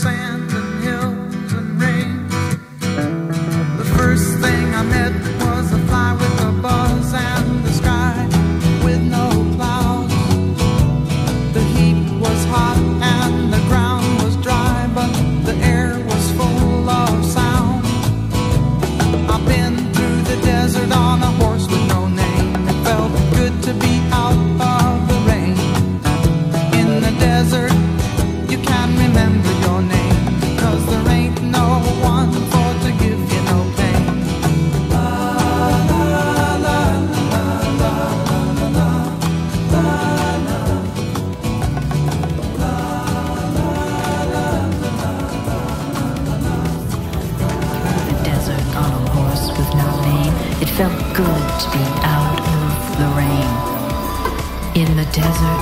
sand and hills and rain. The first thing I met was a fly with a buzz and the sky with no clouds. The heat was hot and the ground was dry, but the air was full of sound. I've been through the desert on a horse with no name. It felt good to be out of the rain. In the desert, you can't remember your name, 'cause there ain't no one for to give you no pain. La la la la la la la la la. The desert on a horse with no name. It felt good to be out of the rain. In the desert,